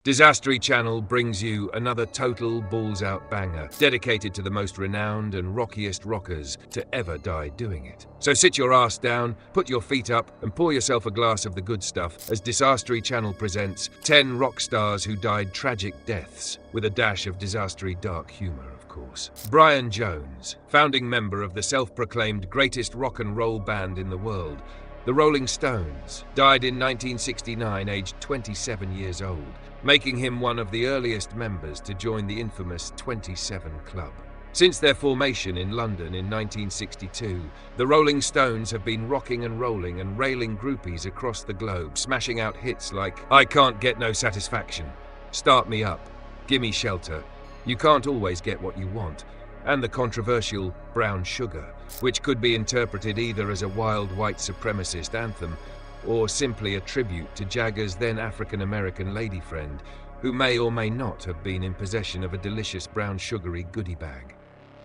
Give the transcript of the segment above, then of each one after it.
Disastery Channel brings you another total balls-out banger, dedicated to the most renowned and rockiest rockers to ever die doing it. So sit your ass down, put your feet up, and pour yourself a glass of the good stuff as Disastery Channel presents 10 rock stars who died tragic deaths, with a dash of disastery dark humour, of course. Brian Jones, founding member of the self-proclaimed greatest rock and roll band in the world, the Rolling Stones, died in 1969, aged 27 years old, making him one of the earliest members to join the infamous 27 Club. Since their formation in London in 1962, the Rolling Stones have been rocking and rolling and railing groupies across the globe, smashing out hits like I Can't Get No Satisfaction, Start Me Up, Gimme Shelter, You Can't Always Get What You Want, and the controversial Brown Sugar, which could be interpreted either as a wild white supremacist anthem or simply a tribute to Jagger's then African-American lady friend, who may or may not have been in possession of a delicious brown sugary goodie bag.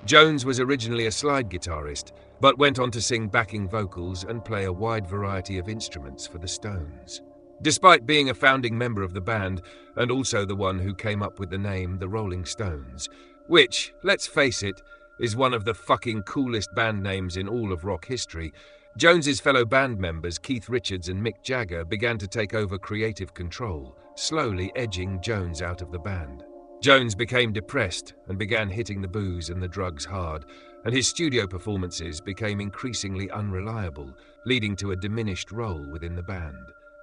Jones was originally a slide guitarist, but went on to sing backing vocals and play a wide variety of instruments for the Stones. Despite being a founding member of the band, and also the one who came up with the name The Rolling Stones, which, let's face it, is one of the fucking coolest band names in all of rock history, Jones's fellow band members Keith Richards and Mick Jagger began to take over creative control, slowly edging Jones out of the band. Jones became depressed and began hitting the booze and the drugs hard, and his studio performances became increasingly unreliable, leading to a diminished role within the band.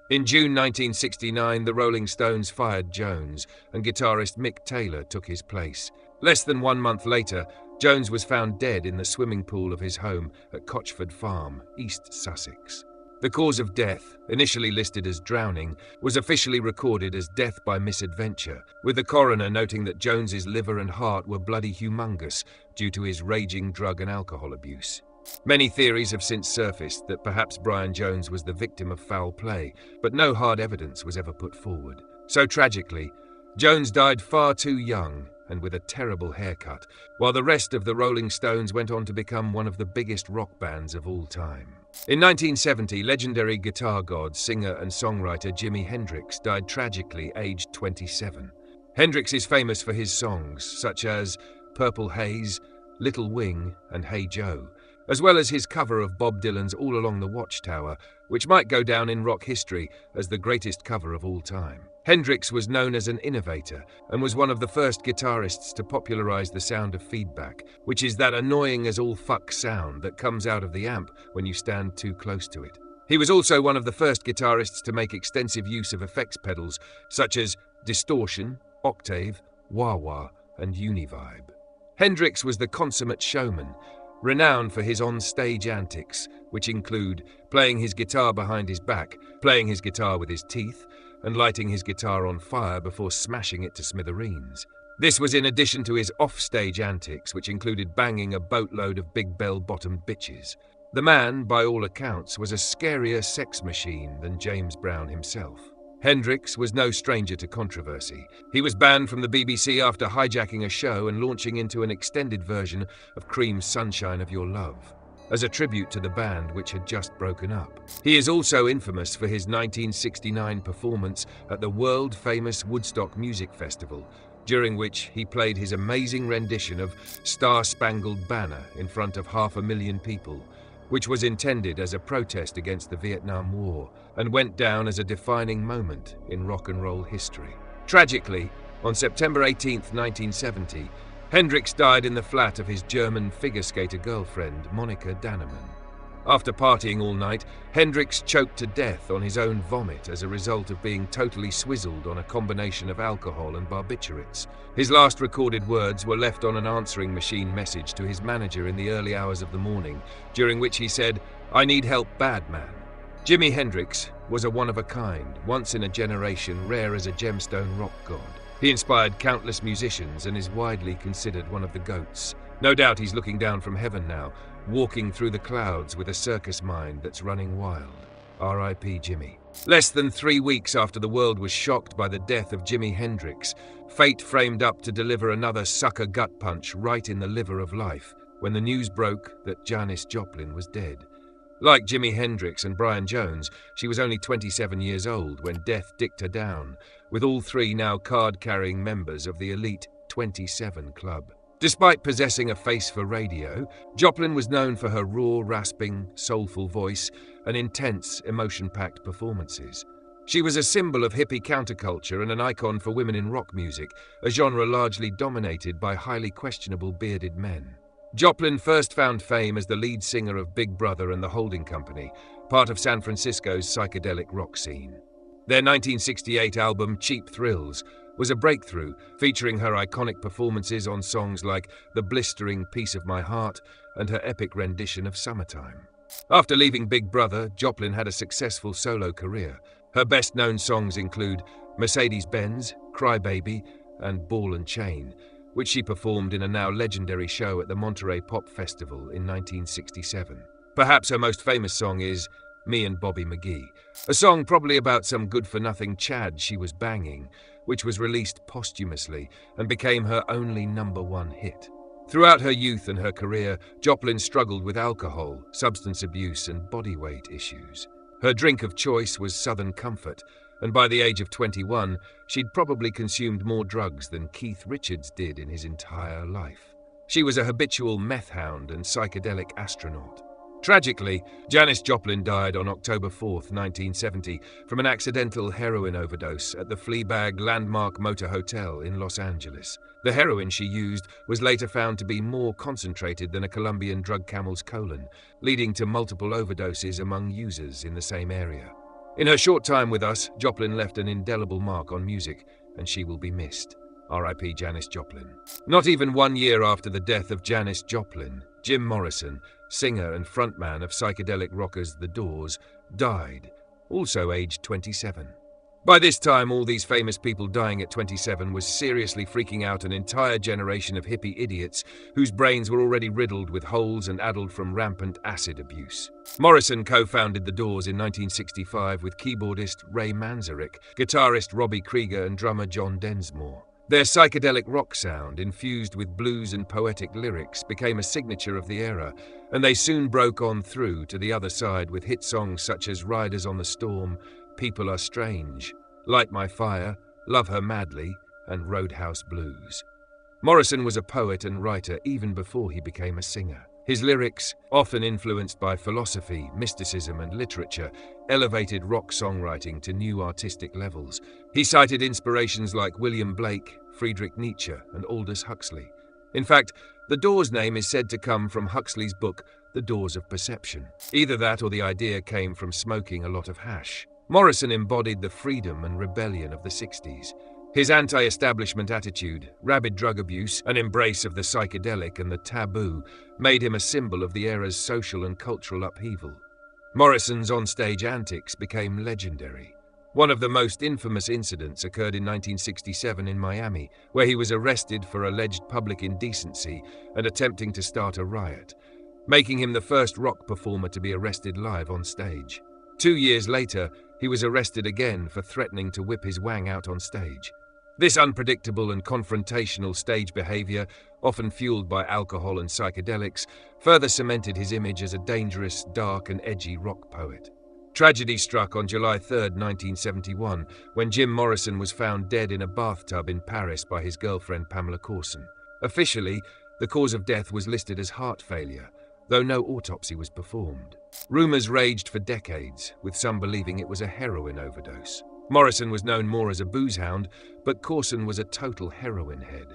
In June 1969, the Rolling Stones fired Jones, and guitarist Mick Taylor took his place. Less than 1 month later, Jones was found dead in the swimming pool of his home at Cochford Farm, East Sussex. The cause of death, initially listed as drowning, was officially recorded as death by misadventure, with the coroner noting that Jones's liver and heart were bloody humongous due to his raging drug and alcohol abuse. Many theories have since surfaced that perhaps Brian Jones was the victim of foul play, but no hard evidence was ever put forward. So tragically, Jones died far too young and with a terrible haircut, while the rest of the Rolling Stones went on to become one of the biggest rock bands of all time. In 1970, legendary guitar god, singer and songwriter Jimi Hendrix died tragically, aged 27. Hendrix is famous for his songs such as Purple Haze, Little Wing and Hey Joe, as well as his cover of Bob Dylan's All Along the Watchtower, which might go down in rock history as the greatest cover of all time. Hendrix was known as an innovator and was one of the first guitarists to popularize the sound of feedback, which is that annoying as all fuck sound that comes out of the amp when you stand too close to it. He was also one of the first guitarists to make extensive use of effects pedals such as distortion, octave, wah-wah, and univibe. Hendrix was the consummate showman, renowned for his on-stage antics, which include playing his guitar behind his back, playing his guitar with his teeth, and lighting his guitar on fire before smashing it to smithereens. This was in addition to his off-stage antics, which included banging a boatload of big bell-bottomed bitches. The man, by all accounts, was a scarier sex machine than James Brown himself. Hendrix was no stranger to controversy. He was banned from the BBC after hijacking a show and launching into an extended version of Cream's Sunshine of Your Love, as a tribute to the band which had just broken up. He is also infamous for his 1969 performance at the world-famous Woodstock Music Festival, during which he played his amazing rendition of Star-Spangled Banner in front of 500,000 people, which was intended as a protest against the Vietnam War and went down as a defining moment in rock and roll history. Tragically, on September 18, 1970, Hendrix died in the flat of his German figure skater girlfriend, Monika Dannemann. After partying all night, Hendrix choked to death on his own vomit as a result of being totally swizzled on a combination of alcohol and barbiturates. His last recorded words were left on an answering machine message to his manager in the early hours of the morning, during which he said, "I need help bad, man." Jimi Hendrix was a one-of-a-kind, once-in-a-generation, rare as a gemstone rock god. He inspired countless musicians and is widely considered one of the GOATs. No doubt he's looking down from heaven now, walking through the clouds with a circus mind that's running wild. R.I.P. Jimmy. Less than 3 weeks after the world was shocked by the death of Jimi Hendrix, fate framed up to deliver another sucker gut punch right in the liver of life when the news broke that Janis Joplin was dead. Like Jimi Hendrix and Brian Jones, she was only 27 years old when death dicked her down, with all three now card-carrying members of the elite 27 Club. Despite possessing a face for radio, Joplin was known for her raw, rasping, soulful voice and intense, emotion-packed performances. She was a symbol of hippie counterculture and an icon for women in rock music, a genre largely dominated by highly questionable bearded men. Joplin first found fame as the lead singer of Big Brother and the Holding Company, part of San Francisco's psychedelic rock scene. Their 1968 album Cheap Thrills was a breakthrough, featuring her iconic performances on songs like The Blistering Piece of My Heart and her epic rendition of Summertime. After leaving Big Brother, Joplin had a successful solo career. Her best-known songs include Mercedes-Benz, Cry Baby, and Ball and Chain, which she performed in a now legendary show at the Monterey Pop Festival in 1967. Perhaps her most famous song is Me and Bobby McGee, a song probably about some good-for-nothing Chad she was banging, which was released posthumously and became her only #1 hit. Throughout her youth and her career, Joplin struggled with alcohol, substance abuse, and body weight issues. Her drink of choice was Southern Comfort, and by the age of 21, she'd probably consumed more drugs than Keith Richards did in his entire life. She was a habitual meth hound and psychedelic astronaut. Tragically, Janis Joplin died on October 4, 1970, from an accidental heroin overdose at the Fleabag Landmark Motor Hotel in Los Angeles. The heroin she used was later found to be more concentrated than a Colombian drug camel's colon, leading to multiple overdoses among users in the same area. In her short time with us, Joplin left an indelible mark on music, and she will be missed. R.I.P. Janis Joplin. Not even 1 year after the death of Janis Joplin, Jim Morrison, singer and frontman of psychedelic rockers The Doors, died, also aged 27. By this time, all these famous people dying at 27 was seriously freaking out an entire generation of hippie idiots whose brains were already riddled with holes and addled from rampant acid abuse. Morrison co-founded The Doors in 1965 with keyboardist Ray Manzarek, guitarist Robbie Krieger, and drummer John Densmore. Their psychedelic rock sound, infused with blues and poetic lyrics, became a signature of the era, and they soon broke on through to the other side with hit songs such as Riders on the Storm, People Are Strange, Light My Fire, Love Her Madly, and Roadhouse Blues. Morrison was a poet and writer even before he became a singer. His lyrics, often influenced by philosophy, mysticism, and literature, elevated rock songwriting to new artistic levels. He cited inspirations like William Blake, Friedrich Nietzsche, and Aldous Huxley. In fact, The Doors' name is said to come from Huxley's book, The Doors of Perception. Either that or the idea came from smoking a lot of hash. Morrison embodied the freedom and rebellion of the 60s. His anti-establishment attitude, rabid drug abuse, an embrace of the psychedelic and the taboo made him a symbol of the era's social and cultural upheaval. Morrison's onstage antics became legendary. One of the most infamous incidents occurred in 1967 in Miami, where he was arrested for alleged public indecency and attempting to start a riot, making him the first rock performer to be arrested live on stage. 2 years later, he was arrested again for threatening to whip his wang out on stage. This unpredictable and confrontational stage behavior, often fueled by alcohol and psychedelics, further cemented his image as a dangerous, dark and edgy rock poet. Tragedy struck on July 3, 1971, when Jim Morrison was found dead in a bathtub in Paris by his girlfriend Pamela Courson. Officially, the cause of death was listed as heart failure, though no autopsy was performed. Rumors raged for decades, with some believing it was a heroin overdose. Morrison was known more as a booze hound, but Courson was a total heroin head.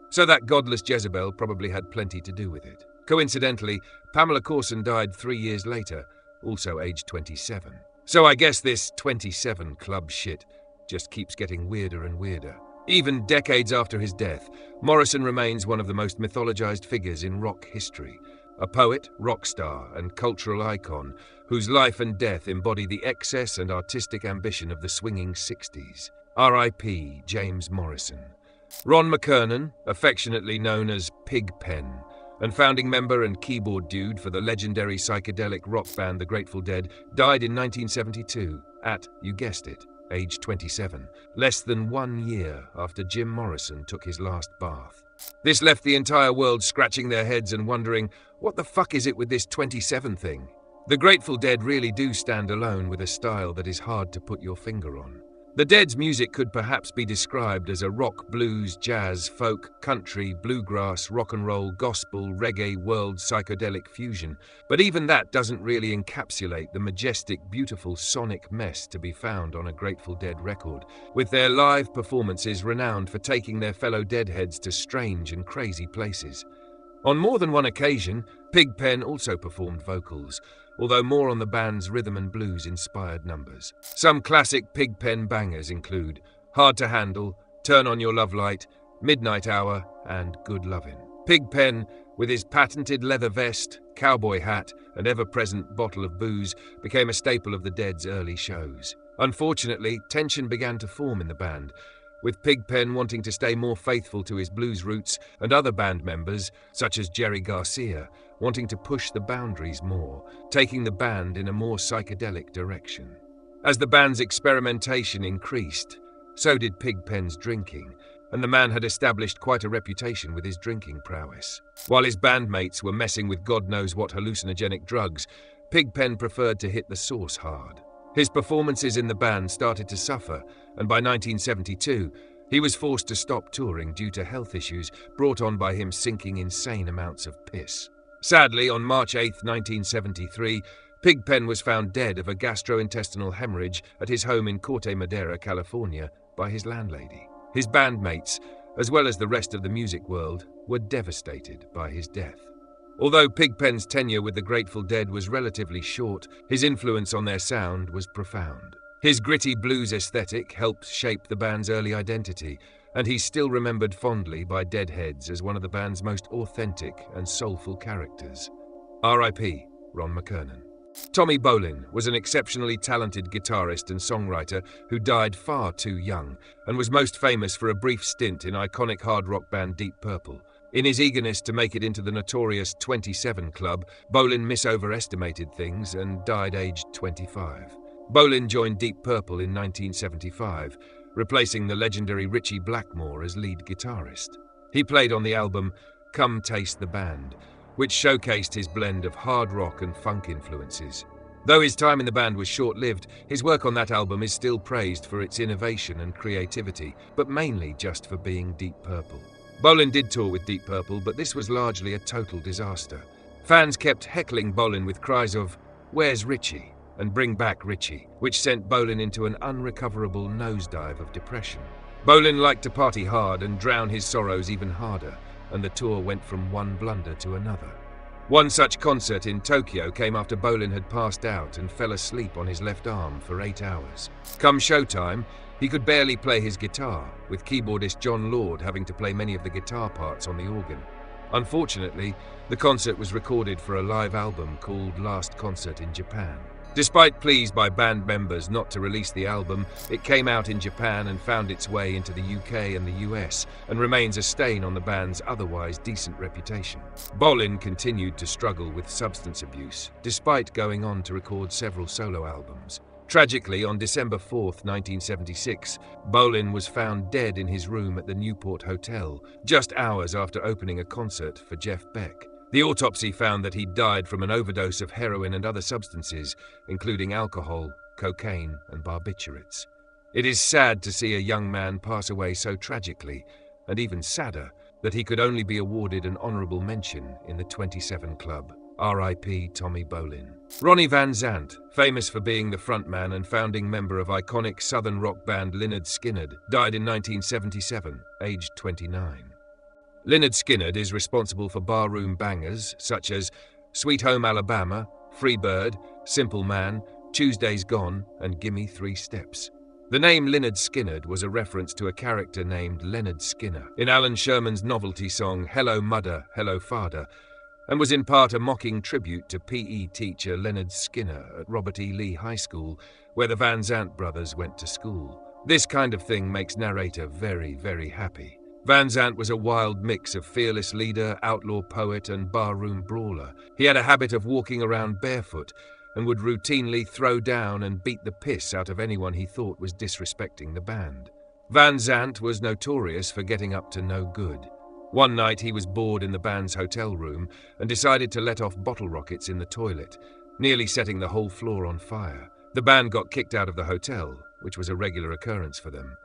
So that godless Jezebel probably had plenty to do with it. Coincidentally, Pamela Courson died 3 years later, also aged 27. So I guess this 27 Club shit just keeps getting weirder and weirder. Even decades after his death, Morrison remains one of the most mythologized figures in rock history. A poet, rock star, and cultural icon whose life and death embody the excess and artistic ambition of the swinging 60s. R.I.P. James Morrison. Ron McKernan, affectionately known as Pigpen, and founding member and keyboard dude for the legendary psychedelic rock band The Grateful Dead, died in 1972 at, you guessed it, age 27, less than 1 year after Jim Morrison took his last bath. This left the entire world scratching their heads and wondering, what the fuck is it with this 27 thing? The Grateful Dead really do stand alone with a style that is hard to put your finger on. The Dead's music could perhaps be described as a rock, blues, jazz, folk, country, bluegrass, rock and roll, gospel, reggae, world psychedelic fusion, but even that doesn't really encapsulate the majestic, beautiful sonic mess to be found on a Grateful Dead record, with their live performances renowned for taking their fellow Deadheads to strange and crazy places. On more than one occasion, Pigpen also performed vocals, although more on the band's rhythm and blues-inspired numbers. Some classic Pigpen bangers include Hard to Handle, Turn on Your Love Light, Midnight Hour, and Good Lovin'. Pigpen, with his patented leather vest, cowboy hat, and ever-present bottle of booze, became a staple of the Dead's early shows. Unfortunately, tension began to form in the band, with Pigpen wanting to stay more faithful to his blues roots and other band members, such as Jerry Garcia, wanting to push the boundaries more, taking the band in a more psychedelic direction. As the band's experimentation increased, so did Pigpen's drinking, and the man had established quite a reputation with his drinking prowess. While his bandmates were messing with God knows what hallucinogenic drugs, Pigpen preferred to hit the source hard. His performances in the band started to suffer, and by 1972, he was forced to stop touring due to health issues brought on by him sinking insane amounts of piss. Sadly, on March 8, 1973, Pigpen was found dead of a gastrointestinal hemorrhage at his home in Corte Madera, California, by his landlady. His bandmates, as well as the rest of the music world, were devastated by his death. Although Pigpen's tenure with the Grateful Dead was relatively short, his influence on their sound was profound. His gritty blues aesthetic helped shape the band's early identity, and he's still remembered fondly by Deadheads as one of the band's most authentic and soulful characters. R.I.P. Ron McKernan. Tommy Bolin was an exceptionally talented guitarist and songwriter who died far too young, and was most famous for a brief stint in iconic hard rock band Deep Purple. In his eagerness to make it into the notorious 27 Club, Bolin misoverestimated things and died aged 25. Bolin joined Deep Purple in 1975, replacing the legendary Ritchie Blackmore as lead guitarist. He played on the album Come Taste the Band, which showcased his blend of hard rock and funk influences. Though his time in the band was short-lived, his work on that album is still praised for its innovation and creativity, but mainly just for being Deep Purple. Bolin did tour with Deep Purple, but this was largely a total disaster. Fans kept heckling Bolin with cries of, "Where's Ritchie?" and "Bring back Ritchie," which sent Bolin into an unrecoverable nosedive of depression. Bolin liked to party hard and drown his sorrows even harder, and the tour went from one blunder to another. One such concert in Tokyo came after Bolin had passed out and fell asleep on his left arm for 8 hours. Come showtime, he could barely play his guitar, with keyboardist John Lord having to play many of the guitar parts on the organ. Unfortunately, the concert was recorded for a live album called Last Concert in Japan. Despite pleas by band members not to release the album, it came out in Japan and found its way into the UK and the US, and remains a stain on the band's otherwise decent reputation. Bolin continued to struggle with substance abuse, despite going on to record several solo albums. Tragically, on December 4, 1976, Bolin was found dead in his room at the Newport Hotel, just hours after opening a concert for Jeff Beck. The autopsy found that he died from an overdose of heroin and other substances, including alcohol, cocaine, and barbiturates. It is sad to see a young man pass away so tragically, and even sadder that he could only be awarded an honorable mention in the 27 Club. R.I.P. Tommy Bolin. Ronnie Van Zant, famous for being the frontman and founding member of iconic southern rock band Lynyrd Skynyrd, died in 1977, aged 29. Lynyrd Skynyrd is responsible for barroom bangers such as Sweet Home Alabama, Free Bird, Simple Man, Tuesday's Gone, and Gimme 3 Steps. The name Lynyrd Skynyrd was a reference to a character named Lynyrd Skynyrd in Alan Sherman's novelty song Hello Mudder, Hello Fader, and was in part a mocking tribute to PE teacher Lynyrd Skynyrd at Robert E. Lee High School, where the Van Zant brothers went to school. This kind of thing makes narrator very, very happy. Van Zant was a wild mix of fearless leader, outlaw poet, and barroom brawler. He had a habit of walking around barefoot and would routinely throw down and beat the piss out of anyone he thought was disrespecting the band. Van Zant was notorious for getting up to no good. One night he was bored in the band's hotel room and decided to let off bottle rockets in the toilet, nearly setting the whole floor on fire. The band got kicked out of the hotel, which was a regular occurrence for them.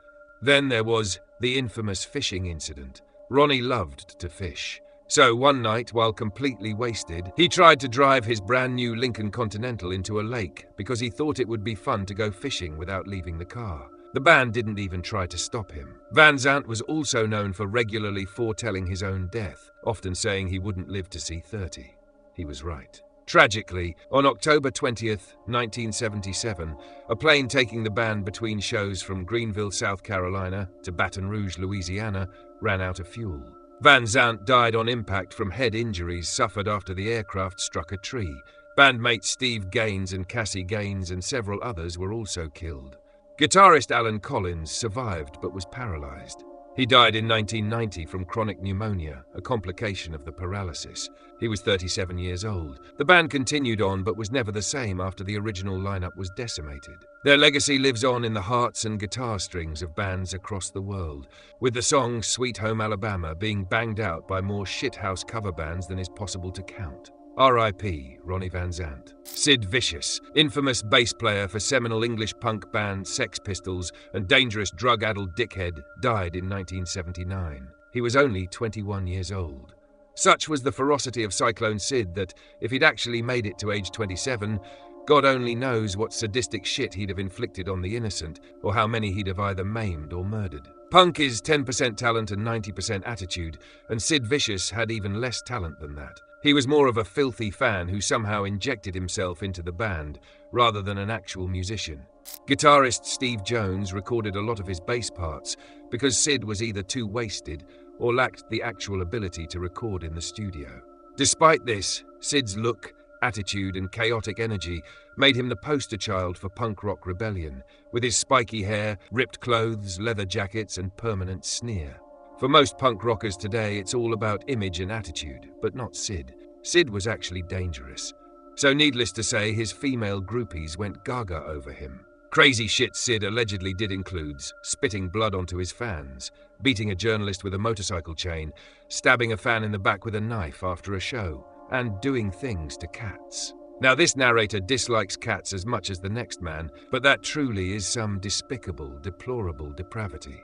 Then there was the infamous fishing incident. Ronnie loved to fish. So one night, while completely wasted, he tried to drive his brand new Lincoln Continental into a lake because he thought it would be fun to go fishing without leaving the car. The band didn't even try to stop him. Van Zant was also known for regularly foretelling his own death, often saying he wouldn't live to see 30. He was right. Tragically, on October 20th, 1977, a plane taking the band between shows from Greenville, South Carolina to Baton Rouge, Louisiana, ran out of fuel. Van Zant died on impact from head injuries suffered after the aircraft struck a tree. Bandmates Steve Gaines and Cassie Gaines and several others were also killed. Guitarist Alan Collins survived but was paralyzed. He died in 1990 from chronic pneumonia, a complication of the paralysis. He was 37 years old. The band continued on but was never the same after the original lineup was decimated. Their legacy lives on in the hearts and guitar strings of bands across the world, with the song Sweet Home Alabama being banged out by more shithouse cover bands than is possible to count. R.I.P. Ronnie Van Zant. Sid Vicious, infamous bass player for seminal English punk band Sex Pistols and dangerous drug-addled dickhead, died in 1979. He was only 21 years old. Such was the ferocity of Cyclone Sid that, if he'd actually made it to age 27, God only knows what sadistic shit he'd have inflicted on the innocent, or how many he'd have either maimed or murdered. Punk is 10% talent and 90% attitude, and Sid Vicious had even less talent than that. He was more of a filthy fan who somehow injected himself into the band, rather than an actual musician. Guitarist Steve Jones recorded a lot of his bass parts because Sid was either too wasted or lacked the actual ability to record in the studio. Despite this, Sid's look, attitude and chaotic energy made him the poster child for punk rock rebellion, with his spiky hair, ripped clothes, leather jackets and permanent sneer. For most punk rockers today, it's all about image and attitude, but not Sid. Sid was actually dangerous. So needless to say, his female groupies went gaga over him. Crazy shit Sid allegedly did includes spitting blood onto his fans, beating a journalist with a motorcycle chain, stabbing a fan in the back with a knife after a show, and doing things to cats. Now this narrator dislikes cats as much as the next man, but that truly is some despicable, deplorable depravity.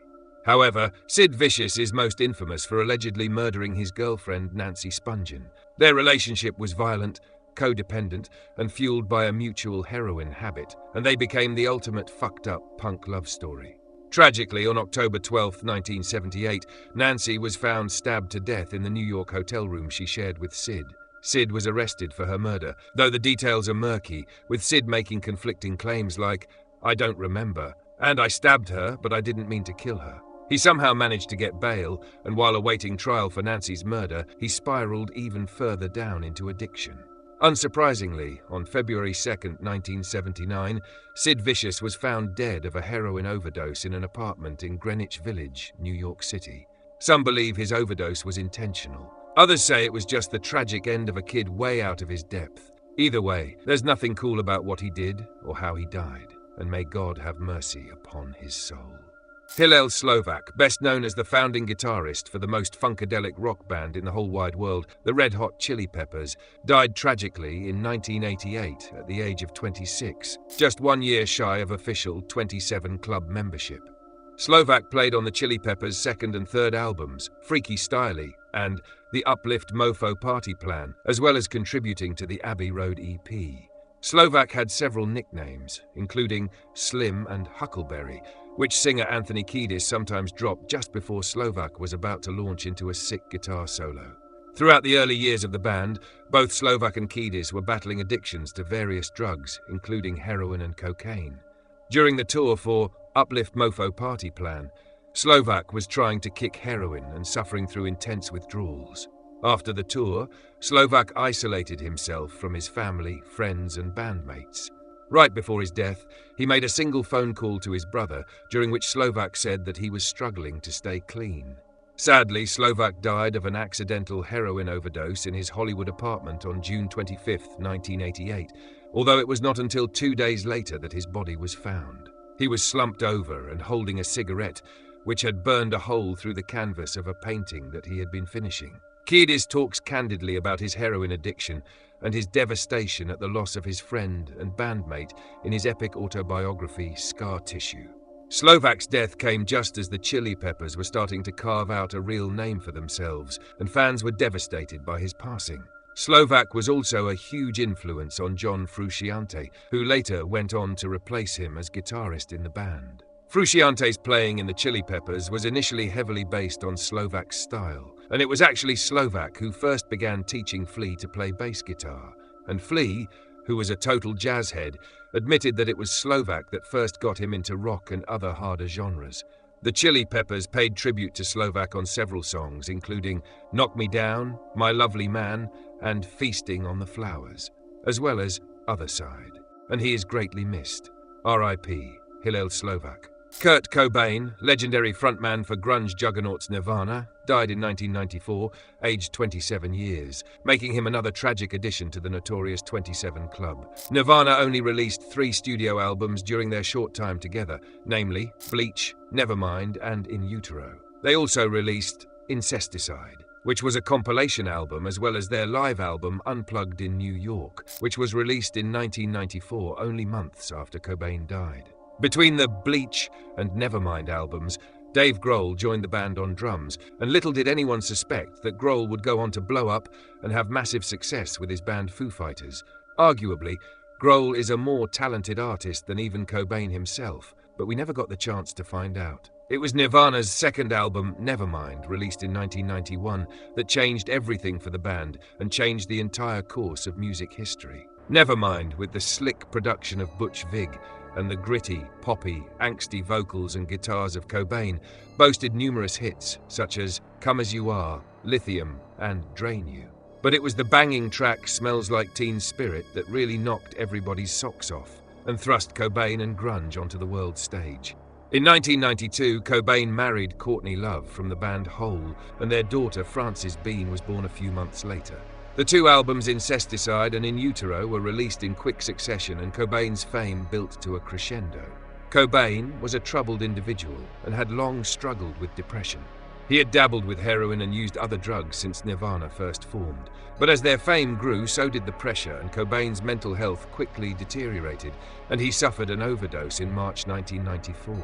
However, Sid Vicious is most infamous for allegedly murdering his girlfriend Nancy Spungen. Their relationship was violent, codependent, and fueled by a mutual heroin habit, and they became the ultimate fucked-up punk love story. Tragically, on October 12, 1978, Nancy was found stabbed to death in the New York hotel room she shared with Sid. Sid was arrested for her murder, though the details are murky, with Sid making conflicting claims like, "I don't remember," and "I stabbed her, but I didn't mean to kill her." He somehow managed to get bail, and while awaiting trial for Nancy's murder, he spiraled even further down into addiction. Unsurprisingly, on February 2, 1979, Sid Vicious was found dead of a heroin overdose in an apartment in Greenwich Village, New York City. Some believe his overdose was intentional. Others say it was just the tragic end of a kid way out of his depth. Either way, there's nothing cool about what he did or how he died, and may God have mercy upon his soul. Hillel Slovak, best known as the founding guitarist for the most funkadelic rock band in the whole wide world, the Red Hot Chili Peppers, died tragically in 1988 at the age of 26, just 1 year shy of official 27 club membership. Slovak played on the Chili Peppers' second and third albums, Freaky Styley and the Uplift Mofo Party Plan, as well as contributing to the Abbey Road EP. Slovak had several nicknames, including Slim and Huckleberry, which singer Anthony Kiedis sometimes dropped just before Slovak was about to launch into a sick guitar solo. Throughout the early years of the band, both Slovak and Kiedis were battling addictions to various drugs, including heroin and cocaine. During the tour for Uplift Mofo Party Plan, Slovak was trying to kick heroin and suffering through intense withdrawals. After the tour, Slovak isolated himself from his family, friends and bandmates. Right before his death, he made a single phone call to his brother, during which Slovak said that he was struggling to stay clean. Sadly, Slovak died of an accidental heroin overdose in his Hollywood apartment on June 25, 1988, although it was not until 2 days later that his body was found. He was slumped over and holding a cigarette, which had burned a hole through the canvas of a painting that he had been finishing. Kiedis talks candidly about his heroin addiction and his devastation at the loss of his friend and bandmate in his epic autobiography, Scar Tissue. Slovak's death came just as the Chili Peppers were starting to carve out a real name for themselves, and fans were devastated by his passing. Slovak was also a huge influence on John Frusciante, who later went on to replace him as guitarist in the band. Frusciante's playing in the Chili Peppers was initially heavily based on Slovak's style, and it was actually Slovak who first began teaching Flea to play bass guitar. And Flea, who was a total jazz head, admitted that it was Slovak that first got him into rock and other harder genres. The Chili Peppers paid tribute to Slovak on several songs, including Knock Me Down, My Lovely Man, and Feasting on the Flowers, as well as Other Side. And he is greatly missed. R.I.P. Hillel Slovak. Kurt Cobain, legendary frontman for grunge juggernauts Nirvana, died in 1994, aged 27 years, making him another tragic addition to the notorious 27 Club. Nirvana only released 3 studio albums during their short time together, namely Bleach, Nevermind, and In Utero. They also released Incesticide, which was a compilation album, as well as their live album Unplugged in New York, which was released in 1994, only months after Cobain died. Between the Bleach and Nevermind albums, Dave Grohl joined the band on drums, and little did anyone suspect that Grohl would go on to blow up and have massive success with his band Foo Fighters. Arguably, Grohl is a more talented artist than even Cobain himself, but we never got the chance to find out. It was Nirvana's second album, Nevermind, released in 1991, that changed everything for the band and changed the entire course of music history. Nevermind, with the slick production of Butch Vig and the gritty, poppy, angsty vocals and guitars of Cobain, boasted numerous hits such as Come As You Are, Lithium, and Drain You. But it was the banging track Smells Like Teen Spirit that really knocked everybody's socks off and thrust Cobain and grunge onto the world stage. In 1992, Cobain married Courtney Love from the band Hole, and their daughter Frances Bean was born a few months later. The 2 albums Incesticide and In Utero were released in quick succession, and Cobain's fame built to a crescendo. Cobain was a troubled individual and had long struggled with depression. He had dabbled with heroin and used other drugs since Nirvana first formed. But as their fame grew, so did the pressure, and Cobain's mental health quickly deteriorated, and he suffered an overdose in March 1994.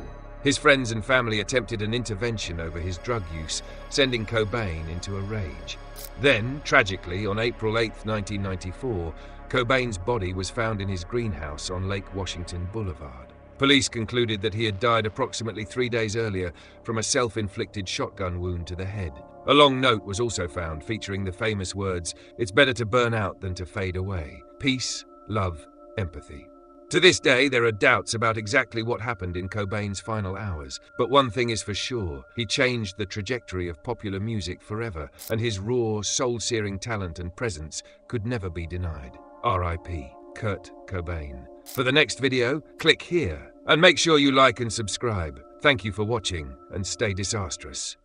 His friends and family attempted an intervention over his drug use, sending Cobain into a rage. Then, tragically, on April 8, 1994, Cobain's body was found in his greenhouse on Lake Washington Boulevard. Police concluded that he had died approximately 3 days earlier from a self-inflicted shotgun wound to the head. A long note was also found featuring the famous words, "It's better to burn out than to fade away. Peace, love, empathy." To this day, there are doubts about exactly what happened in Cobain's final hours, but one thing is for sure, he changed the trajectory of popular music forever, and his raw, soul-searing talent and presence could never be denied. R.I.P. Kurt Cobain. For the next video, click here, and make sure you like and subscribe. Thank you for watching, and stay disastrous.